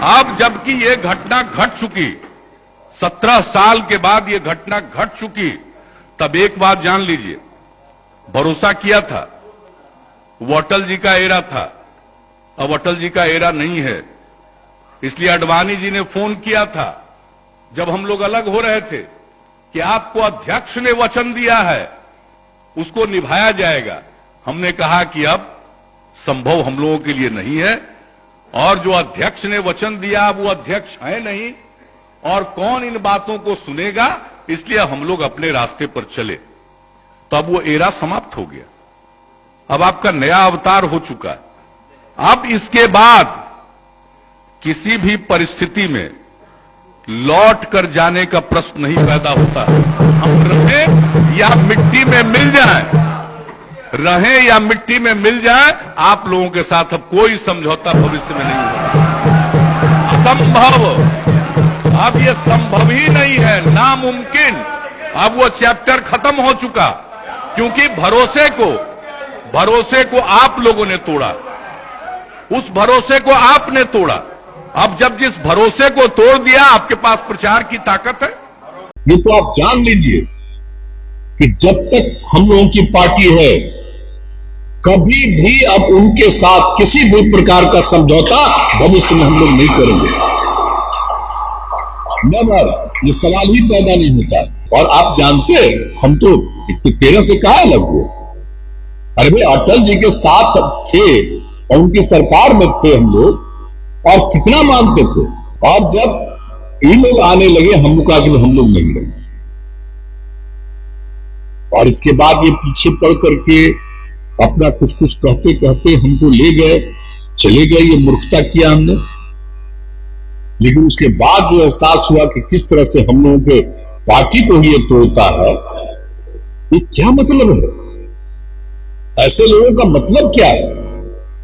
अब जबकि ये घटना घट चुकी, 17 साल के बाद ये घटना घट चुकी, तब एक बात जान लीजिए, भरोसा किया था, वो अटल जी का एरा था, अब अटल जी का एरा नहीं है। इसलिए आडवाणी जी ने फोन किया था जब हम लोग अलग हो रहे थे कि आपको अध्यक्ष ने वचन दिया है, उसको निभाया जाएगा। हमने कहा कि अब संभव हम लोगों के लिए नहीं है, और जो अध्यक्ष ने वचन दिया वो अध्यक्ष है नहीं, और कौन इन बातों को सुनेगा, इसलिए हम लोग अपने रास्ते पर चले। तो अब वो एरा समाप्त हो गया, अब आपका नया अवतार हो चुका है। अब इसके बाद किसी भी परिस्थिति में लौट कर जाने का प्रश्न नहीं पैदा होता है। हम रहें या मिट्टी में मिल जाएं, रहें या मिट्टी में मिल जाएं, आप लोगों के साथ अब कोई समझौता भविष्य में नहीं होगा। असंभव, अब ये संभव ही नहीं है, नामुमकिन। अब वो चैप्टर खत्म हो चुका, क्योंकि भरोसे को आप लोगों ने तोड़ा, उस भरोसे को आपने तोड़ा। अब जब जिस भरोसे को तोड़ दिया, आपके पास प्रचार की ताकत है। ये तो आप जान लीजिए कि जब तक हम लोगों की पार्टी है, कभी भी अब उनके साथ किसी भी प्रकार का समझौता भविष्य में हम लोग नहीं करेंगे। नेवर, ये सवाल ही पैदा नहीं होता। और आप जानते हैं, हम तो 13 से कहा अलग हुए। अरे भाई, अटल जी के साथ थे और उनकी सरकार में थे हम लोग, और कितना मानते थे। और जब ये लोग आने लगे, हम कहा कि हम लोग नहीं रहेंगे। और इसके बाद ये पीछे पड़ करके अपना कुछ कुछ कहते कहते हमको ले गए, चले गए। ये मूर्खता किया हमने। लेकिन उसके बाद जो एहसास हुआ कि किस तरह से हम लोगों के पार्टी को ही ये तोड़ता है, ये क्या मतलब है? ऐसे लोगों का मतलब क्या है?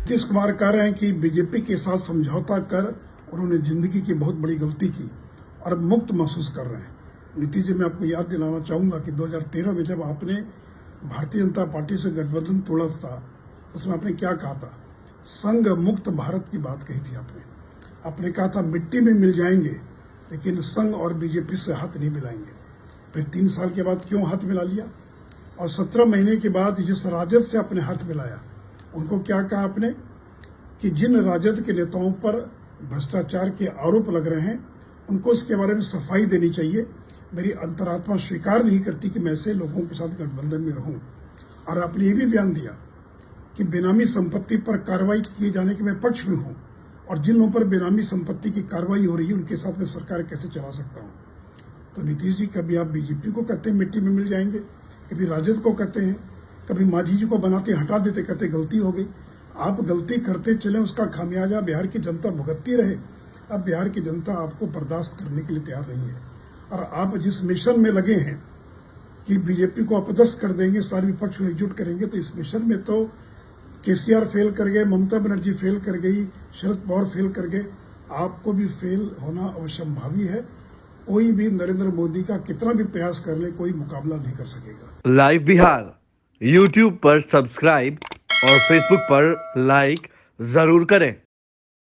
नीतीश कुमार कह रहे हैं कि बीजेपी के साथ समझौता कर उन्होंने जिंदगी की बहुत बड़ी गलती की और मुक्त महसूस कर रहे हैं। नीतीश जी, मैं आपको याद दिलाना चाहूंगा कि 2013 में जब आपने भारतीय जनता पार्टी से गठबंधन तोड़ा था, उसमें आपने क्या कहा था? संघ मुक्त भारत की बात कही थी आपने कहा था मिट्टी में मिल जाएंगे, लेकिन संघ और बीजेपी से हाथ नहीं मिलाएंगे। फिर 3 साल के बाद क्यों हाथ मिला लिया? और 17 महीने के बाद जिस राजद से आपने हाथ मिलाया, उनको क्या कहा आपने कि जिन राजद के नेताओं पर भ्रष्टाचार के आरोप लग रहे हैं, उनको इसके बारे में सफाई देनी चाहिए। मेरी अंतरात्मा स्वीकार नहीं करती कि मैं ऐसे लोगों के साथ गठबंधन में रहूं। और आपने ये भी बयान दिया कि बेनामी संपत्ति पर कार्रवाई किए जाने के मैं पक्ष में हूं, और जिन लोगों पर बेनामी संपत्ति की कार्रवाई हो रही है, उनके साथ मैं सरकार कैसे चला सकता हूं। तो नीतीश जी, कभी आप बीजेपी को कहते हैं मिट्टी में मिल जाएंगे, कभी राजद को कहते हैं, कभी मांझी जी को बनाते हटा देते, कहते गलती हो गई। आप गलती करते चले, उसका खामियाजा बिहार की जनता भुगतती रहे। अब बिहार की जनता आपको बर्दाश्त करने के लिए तैयार नहीं है। और आप जिस मिशन में लगे हैं कि बीजेपी को अपदस्थ कर देंगे, सारे विपक्ष को एकजुट करेंगे, तो इस मिशन में तो केसीआर फेल कर गए, ममता बनर्जी फेल कर गई, शरद पवार फेल कर गए, आपको भी फेल होना अवश्यंभावी है। कोई भी नरेंद्र मोदी का कितना भी प्रयास कर ले, कोई मुकाबला नहीं कर सकेगा। लाइव बिहार YouTube पर सब्सक्राइब और Facebook पर लाइक जरूर करें।